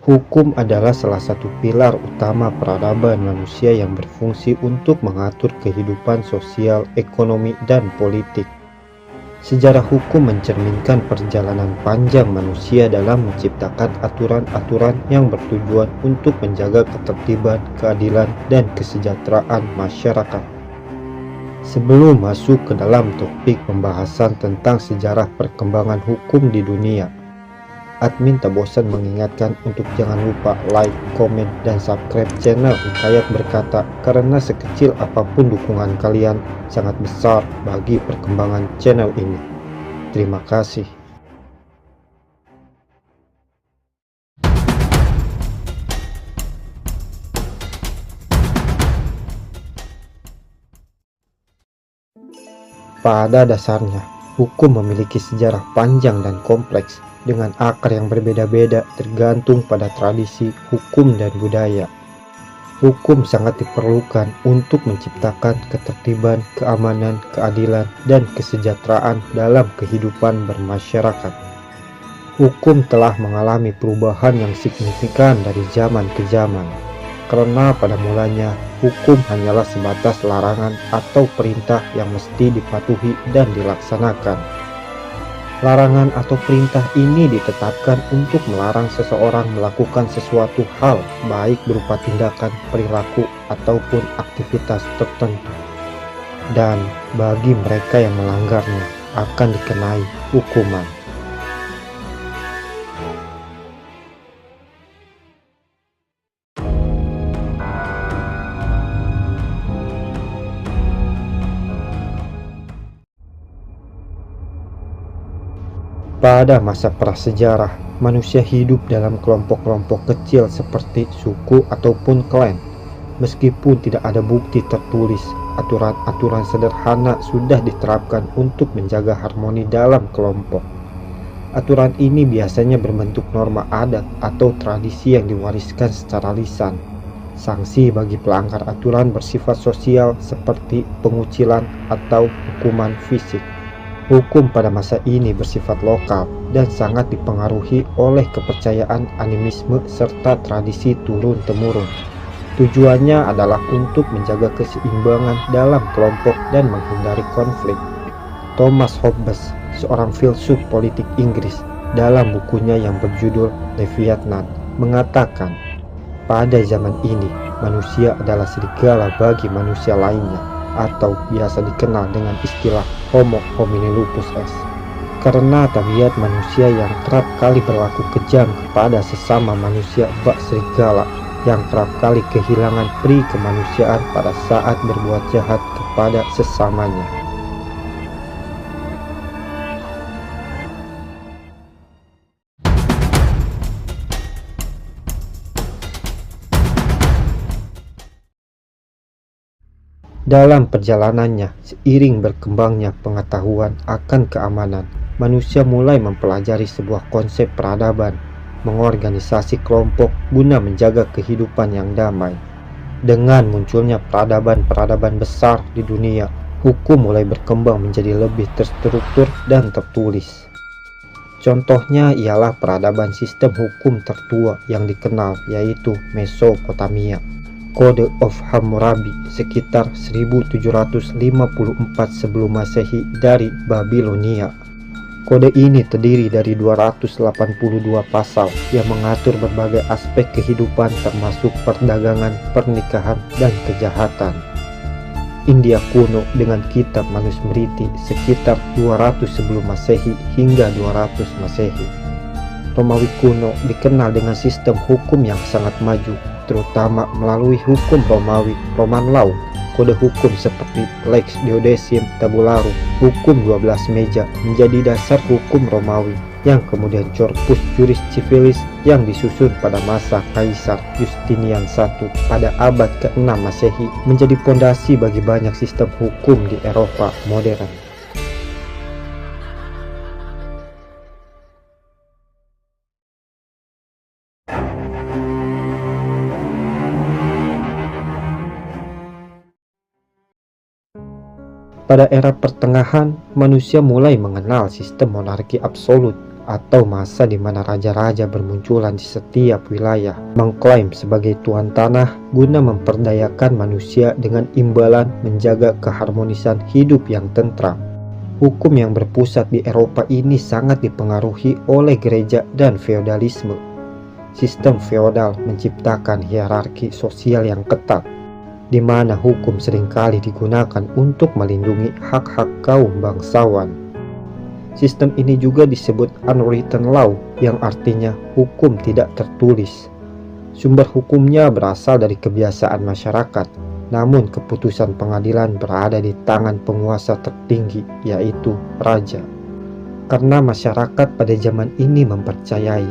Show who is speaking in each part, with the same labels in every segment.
Speaker 1: Hukum adalah salah satu pilar utama peradaban manusia yang berfungsi untuk mengatur kehidupan sosial, ekonomi, dan politik. Sejarah hukum mencerminkan perjalanan panjang manusia dalam menciptakan aturan-aturan yang bertujuan untuk menjaga ketertiban, keadilan, dan kesejahteraan masyarakat. Sebelum masuk ke dalam topik pembahasan tentang sejarah perkembangan hukum di dunia, admin tak bosan mengingatkan untuk jangan lupa like, komen, dan subscribe channel Hikayat Berkata karena sekecil apapun dukungan kalian sangat besar bagi perkembangan channel ini. Terima kasih. Pada dasarnya, hukum memiliki sejarah panjang dan kompleks dengan akar yang berbeda-beda tergantung pada tradisi, hukum, dan budaya. Hukum sangat diperlukan untuk menciptakan ketertiban, keamanan, keadilan, dan kesejahteraan dalam kehidupan bermasyarakat. Hukum telah mengalami perubahan yang signifikan dari zaman ke zaman, karena pada mulanya hukum hanyalah sebatas larangan atau perintah yang mesti dipatuhi dan dilaksanakan. Larangan atau perintah ini ditetapkan untuk melarang seseorang melakukan sesuatu hal, baik berupa tindakan, perilaku, ataupun aktivitas tertentu. Dan bagi mereka yang melanggarnya akan dikenai hukuman. Pada masa prasejarah, manusia hidup dalam kelompok-kelompok kecil seperti suku ataupun klan. Meskipun tidak ada bukti tertulis, aturan-aturan sederhana sudah diterapkan untuk menjaga harmoni dalam kelompok. Aturan ini biasanya berbentuk norma adat atau tradisi yang diwariskan secara lisan. Sanksi bagi pelanggar aturan bersifat sosial seperti pengucilan atau hukuman fisik. Hukum pada masa ini bersifat lokal dan sangat dipengaruhi oleh kepercayaan animisme serta tradisi turun-temurun. Tujuannya adalah untuk menjaga keseimbangan dalam kelompok dan menghindari konflik. Thomas Hobbes, seorang filsuf politik Inggris, dalam bukunya yang berjudul Leviathan, mengatakan, pada zaman ini, manusia adalah serigala bagi manusia lainnya, atau biasa dikenal dengan istilah Homo homini lupus est, karena tabiat manusia yang kerap kali berlaku kejam kepada sesama manusia bak serigala yang kerap kali kehilangan peri kemanusiaan pada saat berbuat jahat kepada sesamanya. Dalam perjalanannya, seiring berkembangnya pengetahuan akan keamanan, manusia mulai mempelajari sebuah konsep peradaban, mengorganisasi kelompok guna menjaga kehidupan yang damai. Dengan munculnya peradaban-peradaban besar di dunia, hukum mulai berkembang menjadi lebih terstruktur dan tertulis. Contohnya ialah peradaban sistem hukum tertua yang dikenal, yaitu Mesopotamia. Code of Hammurabi sekitar 1754 sebelum Masehi dari Babilonia. Kode ini terdiri dari 282 pasal yang mengatur berbagai aspek kehidupan termasuk perdagangan, pernikahan, dan kejahatan. India kuno dengan kitab Manusmriti sekitar 200 sebelum Masehi hingga 200 Masehi. Romawi kuno dikenal dengan sistem hukum yang sangat maju, terutama melalui hukum Romawi, Roman Law, kode hukum seperti Lex Duodecim Tabularum, hukum 12 meja menjadi dasar hukum Romawi, yang kemudian Corpus Juris Civilis yang disusun pada masa Kaisar Justinian I pada abad ke-6 Masehi menjadi pondasi bagi banyak sistem hukum di Eropa modern. Pada era pertengahan, manusia mulai mengenal sistem monarki absolut atau masa di mana raja-raja bermunculan di setiap wilayah, mengklaim sebagai tuan tanah guna memperdayakan manusia dengan imbalan menjaga keharmonisan hidup yang tentram. Hukum yang berpusat di Eropa ini sangat dipengaruhi oleh gereja dan feodalisme. Sistem feodal menciptakan hierarki sosial yang ketat, di mana hukum seringkali digunakan untuk melindungi hak-hak kaum bangsawan. Sistem ini juga disebut unwritten law, yang artinya hukum tidak tertulis. Sumber hukumnya berasal dari kebiasaan masyarakat, namun keputusan pengadilan berada di tangan penguasa tertinggi, yaitu raja. Karena masyarakat pada zaman ini mempercayai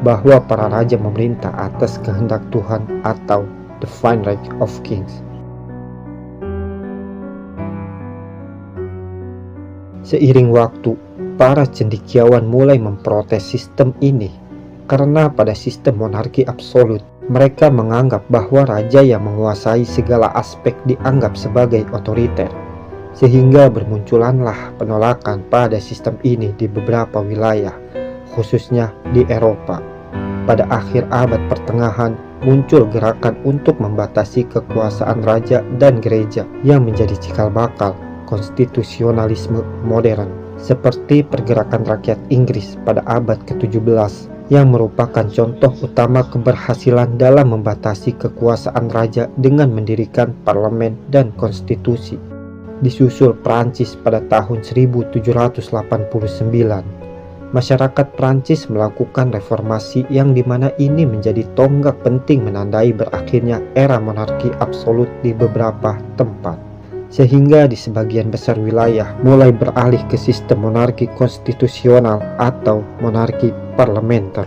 Speaker 1: bahwa para raja memerintah atas kehendak Tuhan atau divine right of kings. Seiring waktu, para cendekiawan mulai memprotes sistem ini karena pada sistem monarki absolut, mereka menganggap bahwa raja yang menguasai segala aspek dianggap sebagai otoriter, sehingga bermunculanlah penolakan pada sistem ini di beberapa wilayah, khususnya di Eropa. Pada akhir abad pertengahan, muncul gerakan untuk membatasi kekuasaan raja dan gereja yang menjadi cikal bakal konstitusionalisme modern, seperti pergerakan rakyat Inggris pada abad ke-17 yang merupakan contoh utama keberhasilan dalam membatasi kekuasaan raja dengan mendirikan parlemen dan konstitusi. Disusul Prancis pada tahun 1789. Masyarakat Prancis melakukan reformasi yang dimana ini menjadi tonggak penting menandai berakhirnya era monarki absolut di beberapa tempat, sehingga di sebagian besar wilayah mulai beralih ke sistem monarki konstitusional atau monarki parlementer.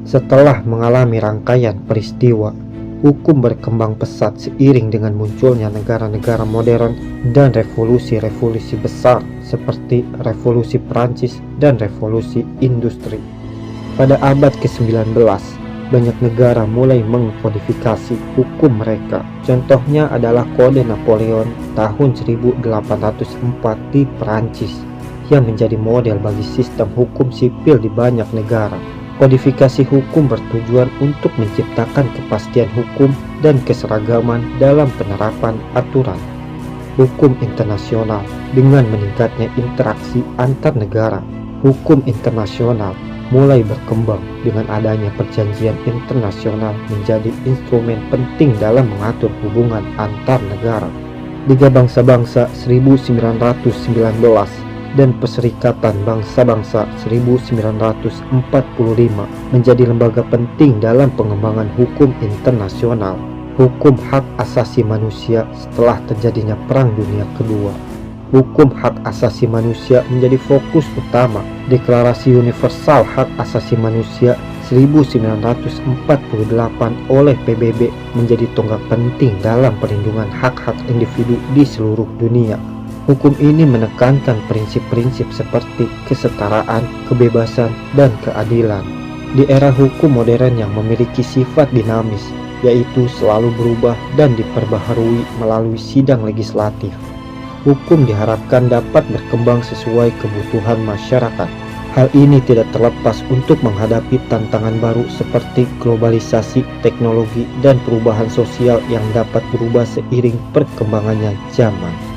Speaker 1: Setelah mengalami rangkaian peristiwa, hukum berkembang pesat seiring dengan munculnya negara-negara modern dan revolusi-revolusi besar seperti revolusi Prancis dan revolusi industri. Pada abad ke-19, banyak negara mulai mengkodifikasi hukum mereka. Contohnya adalah Kode Napoleon tahun 1804 di Prancis yang menjadi model bagi sistem hukum sipil di banyak negara. Kodifikasi hukum bertujuan untuk menciptakan kepastian hukum dan keseragaman dalam penerapan aturan. Hukum internasional dengan meningkatnya interaksi antar negara. Hukum internasional mulai berkembang dengan adanya perjanjian internasional menjadi instrumen penting dalam mengatur hubungan antar negara. Liga Bangsa-Bangsa 1919 dan Perserikatan Bangsa-Bangsa 1945 menjadi lembaga penting dalam pengembangan hukum internasional, hukum hak asasi manusia setelah terjadinya Perang Dunia Kedua. Hukum hak asasi manusia menjadi fokus utama. Deklarasi Universal Hak Asasi Manusia 1948 oleh PBB menjadi tonggak penting dalam perlindungan hak-hak individu di seluruh dunia. Hukum ini menekankan prinsip-prinsip seperti kesetaraan, kebebasan, dan keadilan. Di era hukum modern yang memiliki sifat dinamis, yaitu selalu berubah dan diperbaharui melalui sidang legislatif, hukum diharapkan dapat berkembang sesuai kebutuhan masyarakat. Hal ini tidak terlepas untuk menghadapi tantangan baru seperti globalisasi, teknologi, dan perubahan sosial yang dapat berubah seiring perkembangannya zaman.